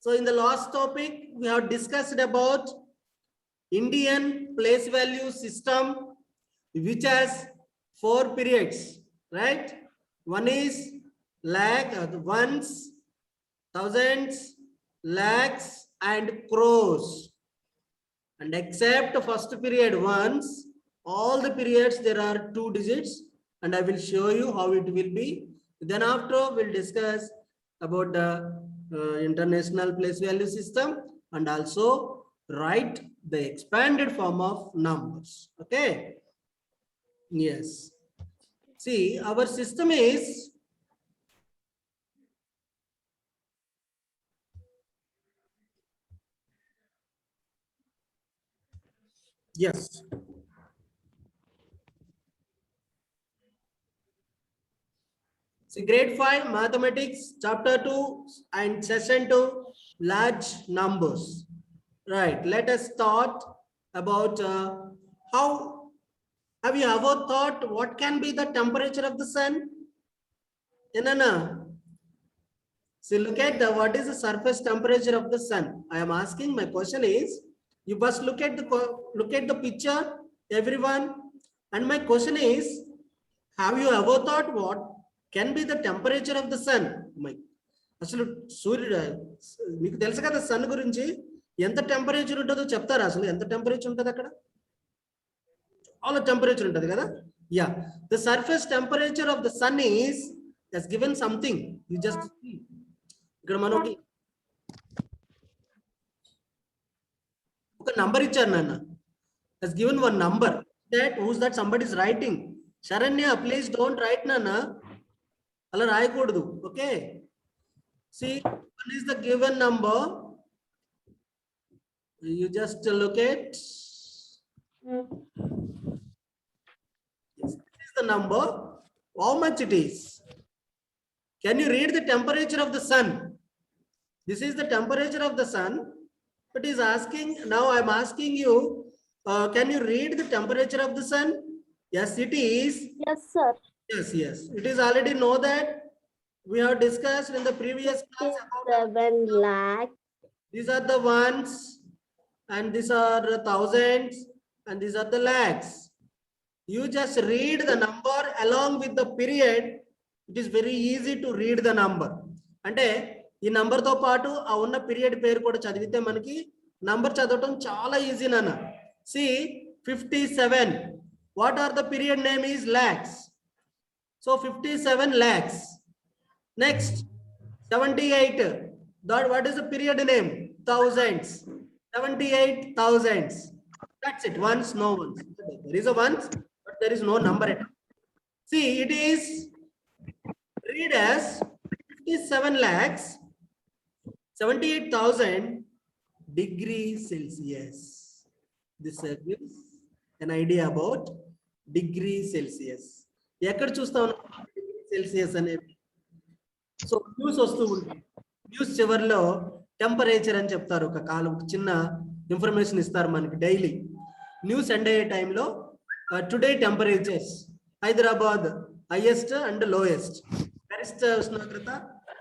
So in the last topic, we have discussed about Indian place value system, which has 4 periods, right? One is lakh, ones, thousands, lakhs, and crores. And except first period ones, all the periods there are 2 digits, and I will show you how it will be. Then after we'll discuss about the international place value system and also write the expanded form of numbers. Okay. Yes. See, our system is yes. See, grade 5 mathematics chapter 2 and session 2 large numbers. Right. Let us start about how have you ever thought what can be the temperature of the sun? Inanna. See, look at the what is the surface temperature of the sun. I am asking. My question is, you must look at the picture, everyone. And my question is, have you ever thought what can be the temperature of the sun? అసలు సూర్యుడు మీకు తెలుసు కదా sun గురించి ఎంత temperature ఉంటుందో చెప్తారా అసలు ఎంత టెంపరేచర్ ఉంటుంది అక్కడ చాలా టెంపరేచర్ ఉంటుంది కదా yeah the surface temperature of the sun is has given something you just see ఇక్కడ మనకి ఒక నంబర్ ఇచ్చారు నాన్న has given one number that who's that somebody is writing Saranya please don't write నాన్న అలా రాయకూడదు okay see one is the given number you just look at this is the number how much it is can you read the temperature of the sun this is the temperature of the sun but is asking now I am asking you can you read the temperature of the sun yes it is Yes, sir. yes it is already know that we have discussed in the previous class about 7 lakh. these are the ones and these are the thousands and these are the lakhs. You just read the number along with the period. It is very easy to read the number. అంటే ఈ number తో పాటు ఆ ఉన్న period పేరు కూడా చదివితే మనకి నంబర్ చదవటం చాలా ఈజీ నాన్న see 57 what are the period name is lakhs so 57 lakhs next 78 that what is the period name thousands 78 thousands that's it once no ones there is a once but there is no number at all see it is read as 57 lakhs 78,000 degrees Celsius this gives an idea about degree Celsius ఎక్కడ చూస్తాం Celsius అనేది so news వస్తూ ఉంటుంది news చివరిలో temperature అని చెప్తారు ఒక కాలం చిన్న ఇన్ఫర్మేషన్ ఇస్తారు మనకి డైలీ న్యూస్ ఎండ్ అయ్యే టైంలో today temperatures Hyderabad highest and lowest గరిష్ట ఉష్ణోగ్రత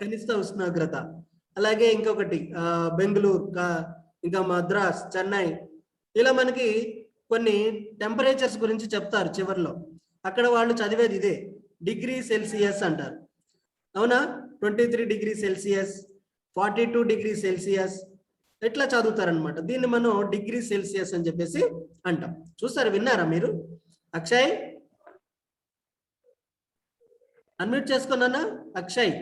కనిష్ట ఉష్ణోగ్రత అలాగే ఇంకొకటి బెంగళూరు ఇంకా మద్రాస్ చెన్నై ఇలా మనకి కొన్ని టెంపరేచర్స్ గురించి చెప్తారు చివరిలో అక్కడ వాళ్ళు చదివేది ఇదే డిగ్రీ సెల్సియస్ అంటారు అవునా 23 డిగ్రీ సెల్సియస్ 42 డిగ్రీ సెల్సియస్ ఎట్లా చదువుతారనమాట దీన్ని మనం డిగ్రీ సెల్సియస్ అని చెప్పేసి అంటాం చూసారు విన్నారా మీరు అక్షయ్ అన్మ్యూట్ చేసుకున్నానా అక్షయ్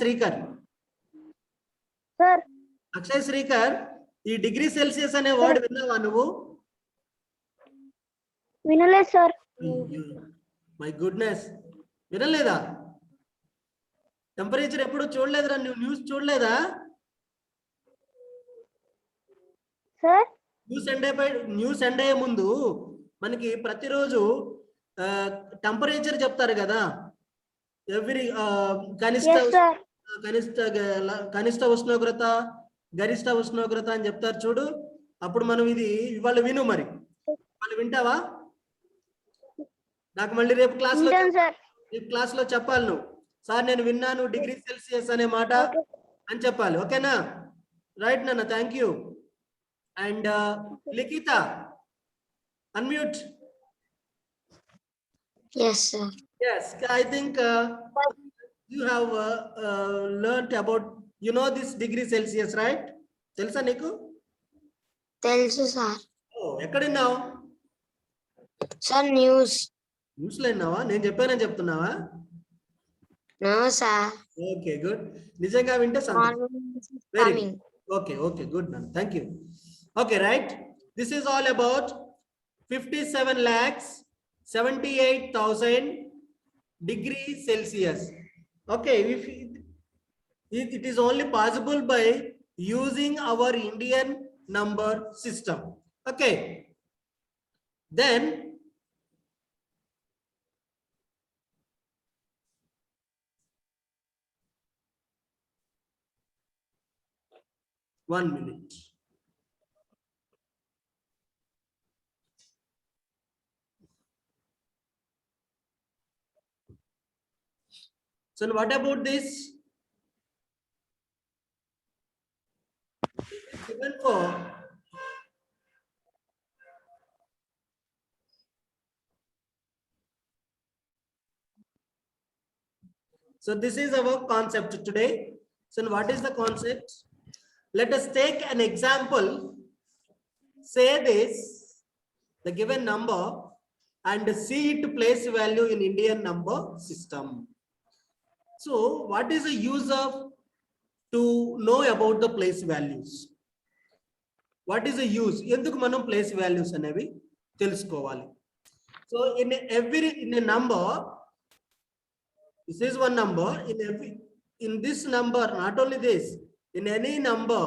శ్రీకర్ సార్ అక్షయ్ శ్రీకర్ ఈ డిగ్రీ సెల్సియస్ అనే వర్డ్ విన్నావా నువ్వు వినలేదు సార్ మై గుడ్నెస్ వినలేదా టెంపరేచర్ ఎప్పుడు చూడలేదురా నువ్వు న్యూస్ చూడలేదా సార్ న్యూస్ ఎండ్ అయ్యే ముందు మనకి ప్రతిరోజు టెంపరేచర్ చెప్తారు కదా ఎవ్రీ కనిష్ట ఉష్ణోగ్రత గరిష్ట ఉష్ణోగ్రత అని చెప్తారు చూడు అప్పుడు మనం ఇది ఇవాళ విను మరి వాళ్ళు వింటావా నాకు మళ్ళీ రేపు క్లాస్ లో చెప్పాలి నువ్వు సార్ నేను విన్నాను డిగ్రీ సెల్సియస్ అనే మాట అని చెప్పాలి. ఓకేనా? రైట్ నాన్న, thank you. And Likhita, unmute. Yes, sir. Yes, I think you have learnt about, you know, this degree Celsius, right? తెలుసా నీకు? Tells us, sir. ఎక్కడ విన్నావు? Sir, news. న్యూస్ లో విన్నావా? నేను చెప్పానని చెప్తున్నావా? No, sir. Okay, good. నిజంగా వింటే సంతోషం. Morning is Very coming. good. Okay, good man. Thank you. Okay, right. This is all about 57 lakhs 78,000 degrees Celsius. Okay, if it is only possible by using our Indian number system. Okay, then one minute. So what about this? Given for so this is our concept today. So what is the concept? Let us take an example. Say this, the given number, and see it place value in Indian number system. So what is the use of to know about the place values? What is the use? ఎందుకు మనం place values అనేవి తెలుసుకోవాలి. So in a number, this is one number. In this number, not only this, in any number,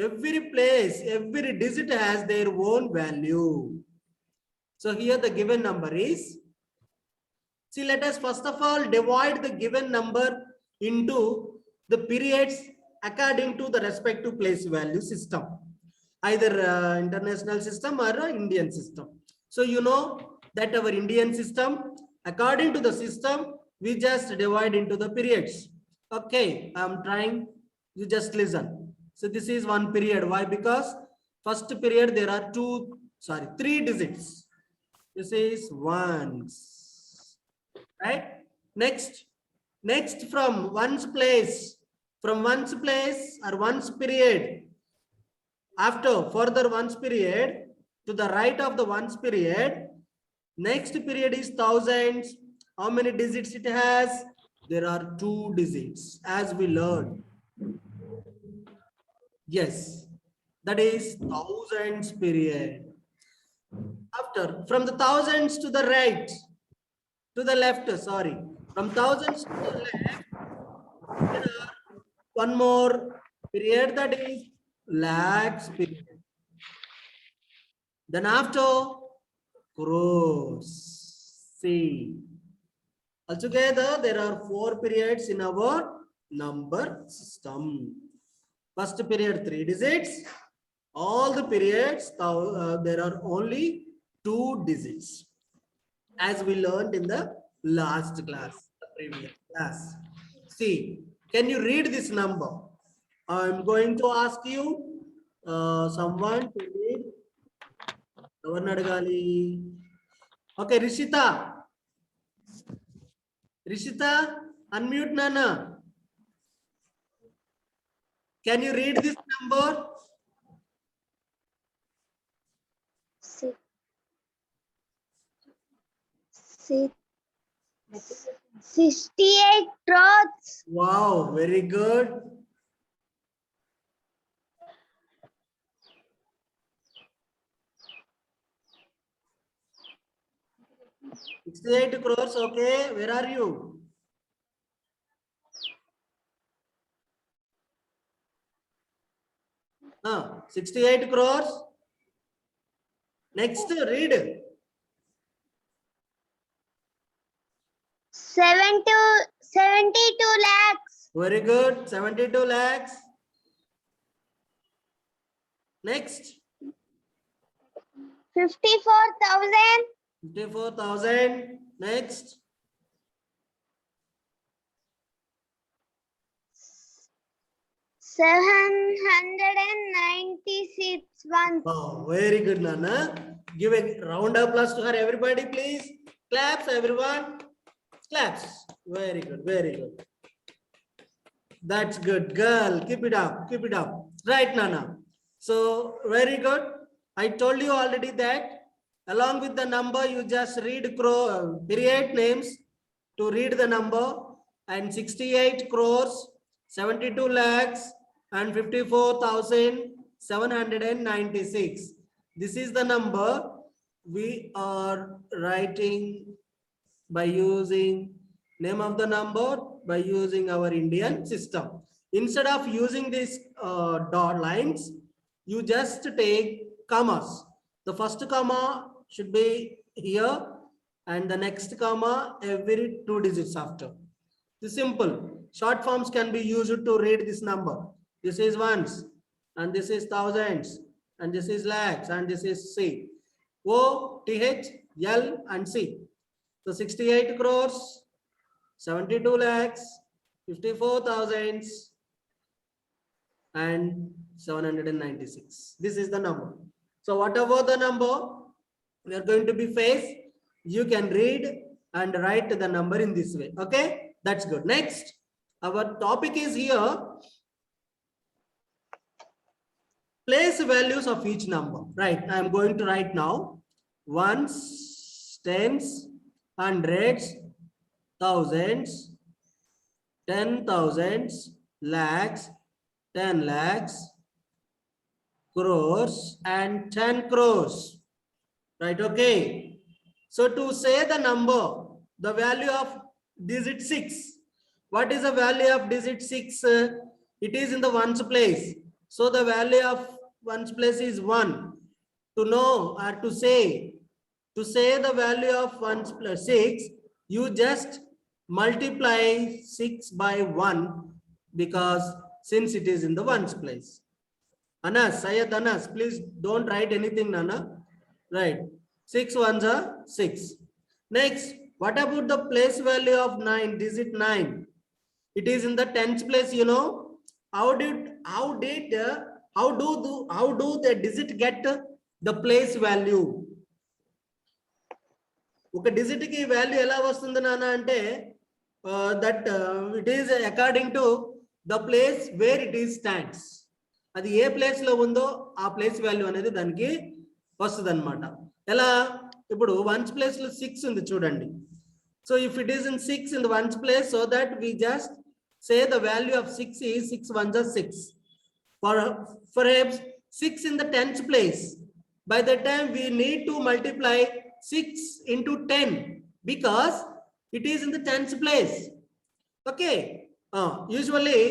every place, every digit has their own value. So here the given number is, see, let us first of all divide the given number into the periods according to the respective place value system, either international system or Indian system. So you know that our Indian system, according to the system, we just divide into the periods. Okay, I'm trying, you just listen. So this is one period. Why? Because first period there are three digits. This is ones, right? Next from ones place or ones period, after further ones period, to the right of the ones period, next period is thousands. How many digits it has? There are 2 digits, as we learned. Yes, that is thousands period. After, from the thousands to the right, to the left, sorry, from thousands to the left, there are one more period, that is lakhs period. Then after, crores. See, altogether there are 4 periods in our number system. First period 3 digits. All the periods, there are only 2 digits, as we learned in the last class, the previous class. See, can you read this number? I'm going to ask you someone to read. Okay, Rishita, unmute Nana. Can you read this number? 68 crores. Wow, very good. $68 crores, okay. Where are you? 68 crores. Next, read. 72 lakhs. Very good. 72 lakhs. Next. 54,000. 54,000. Next. 796 ones. Oh, very good, Nana. Give a round of applause to her, everybody, please. Claps, everyone. Claps. Very good, very good. That's good, girl. Keep it up, keep it up. Right, Nana. So, very good. I told you already that along with the number, you just read period names to read the number, and 68 crores, 72 lakhs, and 54,796. This is the number we are writing by using name of the number by using our Indian system. Instead of using these dot lines, you just take commas. The first comma should be here, and the next comma every 2 digits after. This simple. Short forms can be used to read this number. This is ones, and this is thousands, and this is lakhs, and this is C. O, TH, L, and C. So 68 crores, 72 lakhs, 54,000, and 796. This is the number. So whatever the number we are going to be faced, you can read and write the number in this way. Okay, that's good. Next, our topic is here. Place values of each number. Right, I am going to write now. Ones, tens, hundreds, thousands, 10,000s, lakhs, 10 lakhs, crores, and 10 crores. Right, okay. So to say the number, the value of digit 6. What is the value of digit 6? It is in the ones place. So the value of ones place is 1. To know or to say the value of ones plus 6, you just multiply 6 by 1, because since it is in the ones place. Anas, Sayed Anas, please don't write anything, Nana. Right. 6 ones are 6. Next, what about the place value of 9, digit 9? It is in the tens place, you know. How do the digit get the place value? ఒక digit ki value ఎలా వస్తుంది నాన్న అంటే that it is according to the place where it is stands. అది ఏ place లో ఉందో ఆ place value అనేది దానికి వస్తుంది అనమాట. ఎలా ఇప్పుడు వన్స్ ప్లేస్ లో 6 ఉంది చూడండి. So if it is in 6 in the ones place, so that we just say the value of 6 is 6 ones are 6. Perhaps 6 in the tens place, by the time we need to multiply 6 into 10, because it is in the tens place. Okay, usually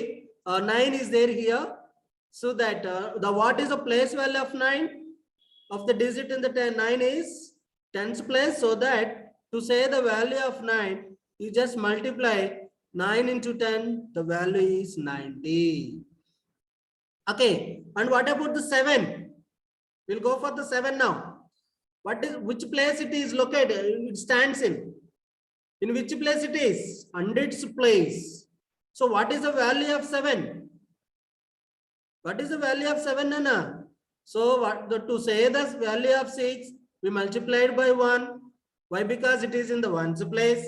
9 is there here, so that what is the place value of 9 of the digit in the 9 is tens place. So that to say the value of 9, you just multiply 9 into 10, the value is 90. Okay, and what about the 7? We'll go for the 7 now. Which place it is located? It stands in which place it is? Hundreds place. So what is the value of 7? What is the value of 7, Nana? So to say the value of 6, we multiplied by 1. Why? Because it is in the ones place.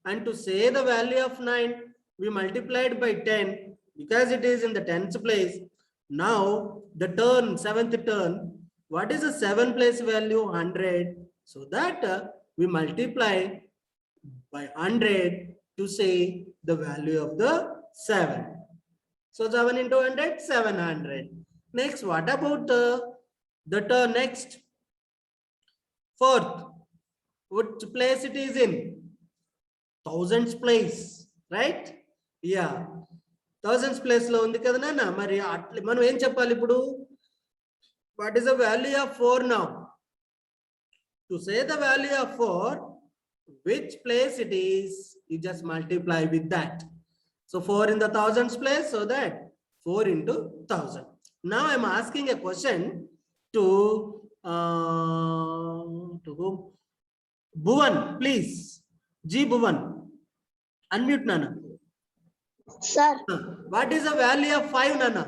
And to say the value of 9, we multiplied by 10, because it is in the tens place. Now the turn, 7th turn, what is the 7 place value? 100. So that we multiply by 100 to say the value of the 7. So 7 into 100, 700. Next, what about the turn next? 4th, which place it is in? Thousands place, right? Yeah, thousands place lo undi kada nana. Mari manam em cheppali ippudu? What is the value of 4 now? To say the value of 4, which place it is, you just multiply with that. So 4 in the thousands place, so that 4 into 1000. Now I am asking a question to whom? Bhuvan, please. G Bhuvan, unmute Nana. Sir, What is the value of 5, Nana?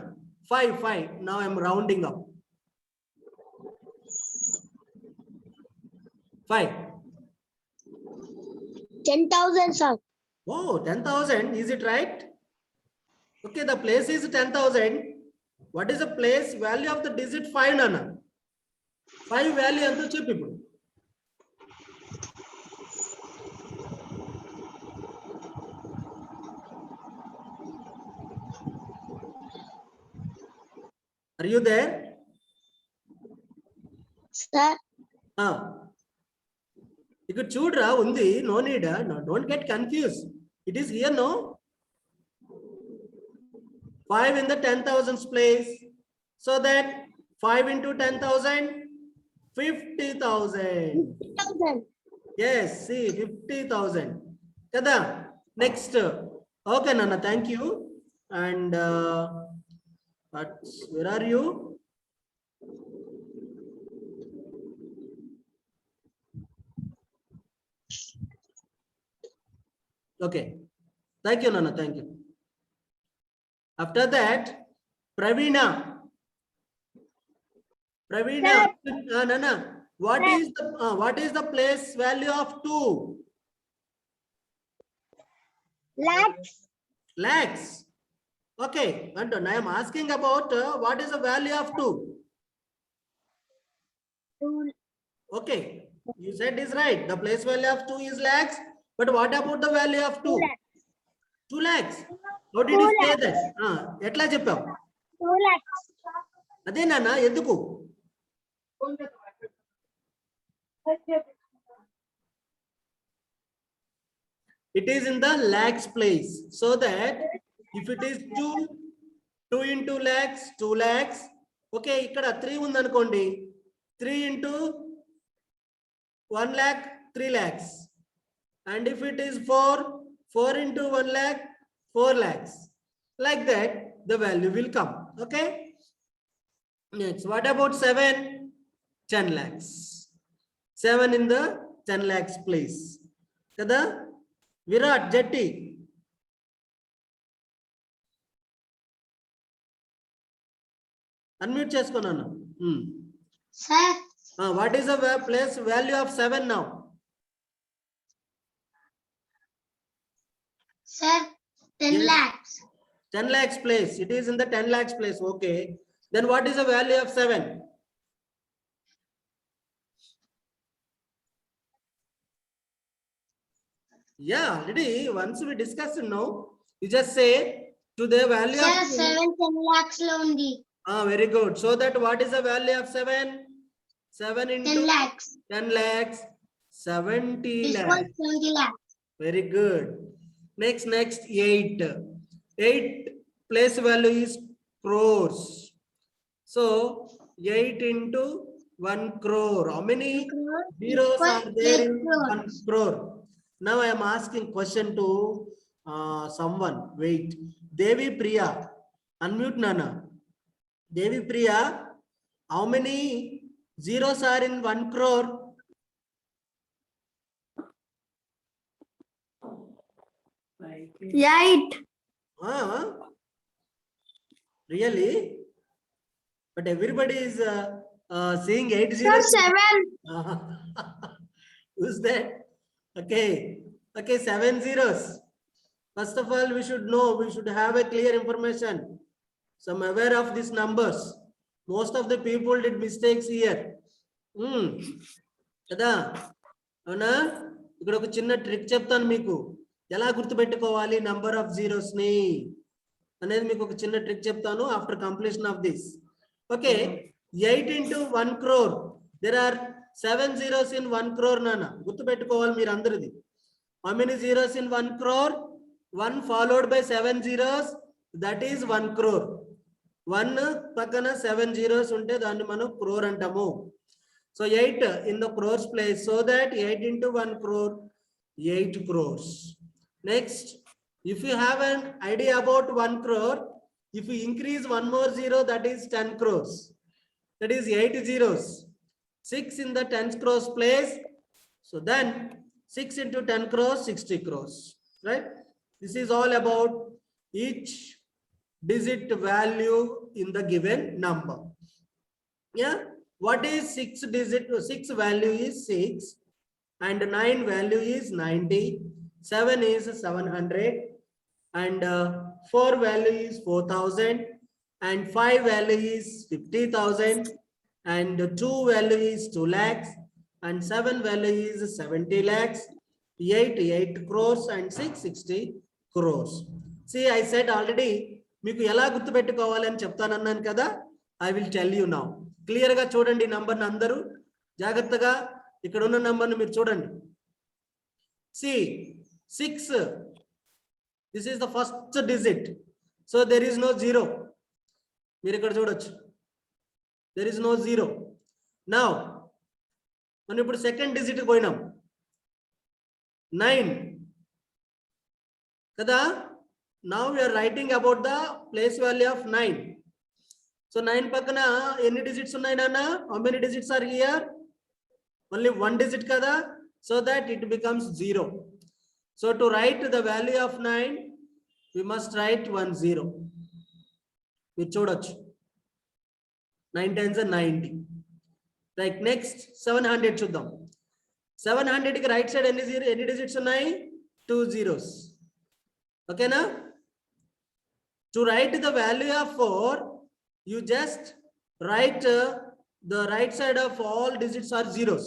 5. Now I'm rounding up. 5. 10,000, sir. Oh, 10,000. Is it right? Okay, the place is 10,000. What is the place value of the digit 5, Nana? 5 value and the people. Are you there? Sir, You could chudra undi, no need, no, don't get confused. It is here, no? 5 in the 10,000s place. So that 5 into 10,000, 50,000. 50,000. Yes, see, 50,000. Kada, next. Okay, Nana, thank you. And where are you? Okay. Thank you, Nana. Thank you. After that, Pravina. Pravina, Nana, what is the place value of 2? Lakhs. Lakhs. Okay, Anton, I am asking about what is the value of 2? 2 Okay, you said is right. The place value of 2 is lakhs. But what about the value of 2? lakhs. 2 lakhs. How did you 2 say that? Etla cheppav? 2 lakhs. Ade nana, enduku? It is in the lakhs place. So that if it is 2 into lakhs, 2 lakhs. Okay, ikkada 3 undanukondi. 3 into 1 lakh, 3 lakhs. And if it is 4 into 1 lakh, 4 lakhs. Like that, the value will come. Okay. Next, what about 7? 10 lakhs. 7 in the 10 lakhs place. Kada? Virat, Jetty. Unmute చేసుకున్నాను. Sir, What is the place value of 7 now? sir, 10 Yes. lakhs. 10 lakhs place. It is in the 10 lakhs place. Okay. Then what is the value of 7? Yeah, already once we discussed, no, you just say to the value Sir, of 10 lakhs lo undi. very good. So that what is the value of 7? 7 into 10 lakhs. 10 lakhs, 70 This lakhs. was 20 lakhs. Very good. Next, 8. 8 place value is crores. So 8 into 1 crore. How many zeros Equal are there 8 in crores. 1 crore? Now I am asking question to someone. Wait. Devi Priya. Unmute Nana. Devi Priya. How many zeros are in 1 crore? 8. Really? But everybody is saying 8 zeros. 7. Who's that? Okay. Okay, 7 zeros. First of all, we should know, we should have a clear information. So I'm aware of these numbers. Most of the people did mistakes here. కదా అవునా ఇక్కడ ఒక చిన్న trick చెప్తాను మీకు ఎలా గుర్తుపెట్టుకోవాలి number of zeros ని అనేది మీకు ఒక చిన్న ట్రిక్ చెప్తాను after completion of this okay 8 into 1 crore there are 7 zeros in 1 crore నాన్న గుర్తుపెట్టుకోవాలి మీరు అందరిది how many zeros in 1 crore 1 followed by 7 zeros that is 1 crore 1 పక్కన 7 zeros ఉంటే దాన్ని మనం crore అంటాము. So 8 in the crores place. So that 8 into 1 crore, 8 crores. Next, if you have an idea about 1 crore, if you increase one more zero, that is 10 crores. That is 8 zeros. 6 in the 10 crores place. So then 6 into 10 crores, 60 crores. Right? This is all about each digit value in the given number. Yeah, what is 6 digit? 6 value is 6 and 9 value is 90, 7 is 700 and 4 value is 4000 and 5 value is 50,000 and 2 value is 2 lakhs and 7 value is 70 lakhs, 8 crores and 660 crores. See, I said already, మీకు ఎలా గుర్తుపెట్టుకోవాలి అని చెప్తానన్నాను కదా. I will tell you now. Clear గా చూడండి నంబర్ని అందరూ జాగ్రత్తగా. ఇక్కడ ఉన్న నంబర్ని మీరు చూడండి. See, 6. This is the first digit. So there is no zero. మీరు ఇక్కడ చూడొచ్చు. There is no zero. Now, మనం ఇప్పుడు సెకండ్ డిజిట్ పోయినాం. 9. కదా? Now we are writing about the place value of 9. So 9 పక్కన ఎన్ని డిజిట్స్ ఉన్నాయి నాన్న? How many digits are here? Only one digit kada, so that it becomes 0. So to write the value of 9, we must write 1 0. మీరు చూడొచ్చు. 9 times 90. Right, next 700 చూద్దాం. 700 కి right side ఎన్ని digits ఉన్నాయి? 2 zeros. Okay na? To write the value of 4, you just write the right side of all digits are zeros.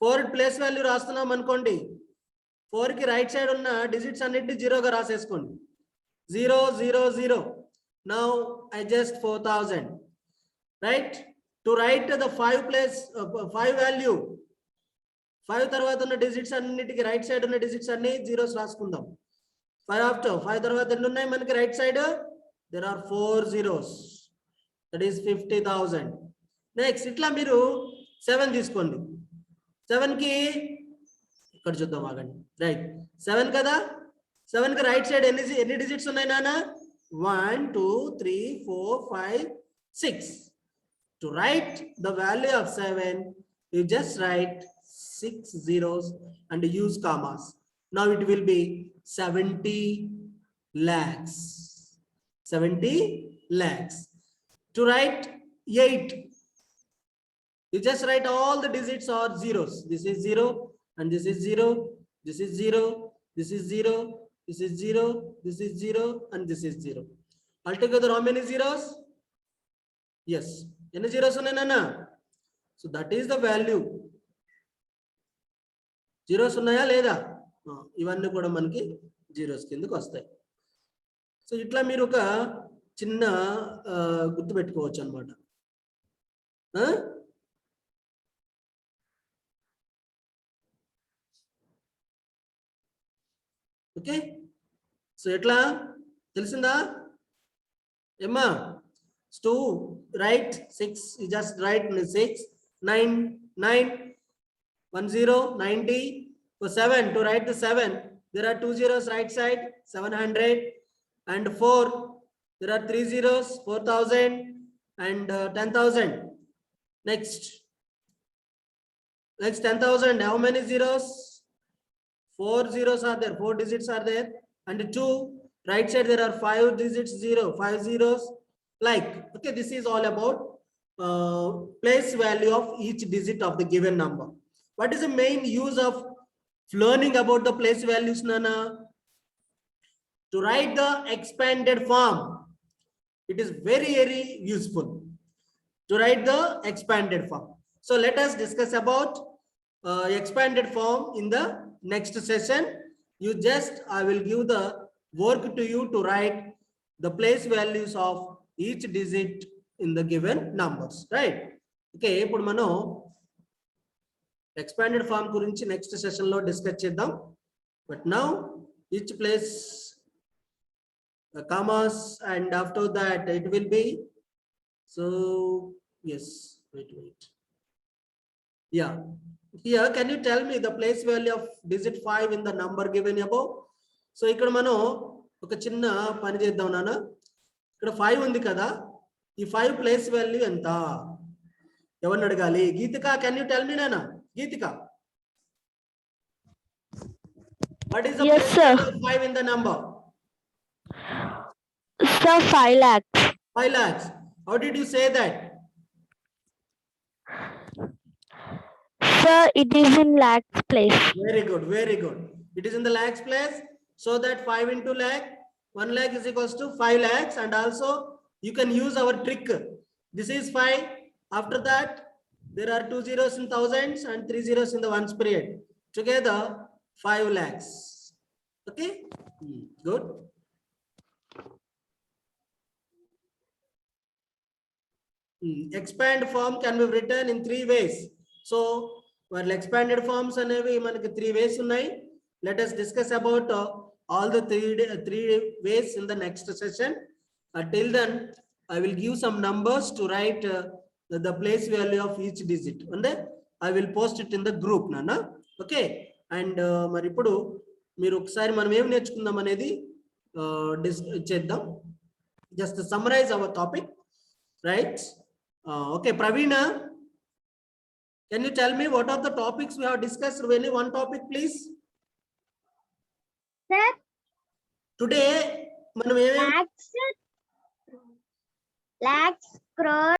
4 place value రాస్తున్నాం అనుకోండి. 4 కి right side ఉన్న డిజిట్స్ అన్నిటిని 0 గా రాసేసుకోండి. 0 0 0. Now I just 4000. Right? To write the 5 value, 5 తర్వాత ఉన్న digits అన్నిటికి right side ఉన్న డిజిట్స్ అన్ని జీరోస్ రాసుకుందాం. 5 after 5 తర్వాత ఎన్ని ఉన్నాయి మనకి right side? There are 4 zeros. That is 50,000. Next ఇట్లా మీరు 7 తీసుకోండి. 7 కి ఇక్కడ చూద్దాం ఆగండి. రైట్, 7 కదా. 7 కి రైట్ సైడ్ ఎన్ని డిజిట్స్ ఉన్నాయి నాన్న? 1 2 3 4 5 6. To write the value of 7, you just write 6 zeros and use commas. Now it will be 70 lakhs. 70 lakhs. To write 8, you just write all the digits are zeros. This is 0 and this is 0. This is 0. This is 0. This is 0. This is 0 and this is 0. Altogether, how many zeros? Yes. Any zeros ఉన్నాయి నాన్న? So that is the value. Zeros ఉన్నాయా లేదా? ఇవన్నీ కూడా మనకి zeros కిందకి వస్తాయి. So ఇట్లా మీరు ఒక చిన్న గుర్తు పెట్టుకోవచ్చు అనమాట. ఓకే, సో ఎట్లా తెలిసిందా ఏమ్మా? To write 6, you just write 6 9 9 1 0 90. For 7, to write the 7, there are 2 zeros right side, 700 and 4, there are 3 zeros, 4000 and 10,000. Next 10,000, how many zeros? 4 zeros are there, 4 digits are there, and 2 right side there are 5 digits, 5 zeros. Like, okay, this is all about place value of each digit of the given number. What is the main use of learning about the place values, Nana? To write the expanded form. It is very, very useful to write the expanded form. So let us discuss about expanded form in the next session. I will give the work to you to write the place values of each digit in the given numbers, right? Okay, ఇప్పుడు మనం expanded form గురించి next session లో discuss చేద్దాం. But now each place commas and after that it will be, so yes, wait. Yeah, here can you tell me the place value of digit 5 in the number given above? So ఇక్కడ మనం ఒక చిన్న పని చేద్దాం నాన్న. ఇక్కడ 5 ఉంది కదా, ఈ 5 ప్లేస్ వాల్యూ ఎంత? ఎవరిని అడగాలి? Geethika, can you tell me నాన్న? Geethika, what is the place value of 5 in the number? Sir, 5 lakhs. 5 lakhs. How did you say that? Sir, it is in lakhs place. Very good, very good. It is in the lakhs place. So that 5 into lakh, 1 lakh is equals to 5 lakhs. And also you can use our trick. This is 5. After that, there are 2 zeros in thousands and 3 zeros in the ones period. Together, 5 lakhs. Okay, good. Expand form can be written in 3 ways. So, well, expanded forms అనేవి మనకి 3 ways ఉన్నాయి. Let us discuss about all the three ways in the next session. Till then, I will give some numbers to write the place value of each digit. And I will post it in the group, Nana. Okay. And మరి ఇప్పుడు మీరు ఒకసారి మనం ఏం నేర్చుకుందాం అనేది చేద్దాం. Just to summarize our topic, right? Okay, Praveena, can you tell me what are the topics we have discussed? Any one topic, please. Sir, Today, మనం ఏమేమి lakhs, crores,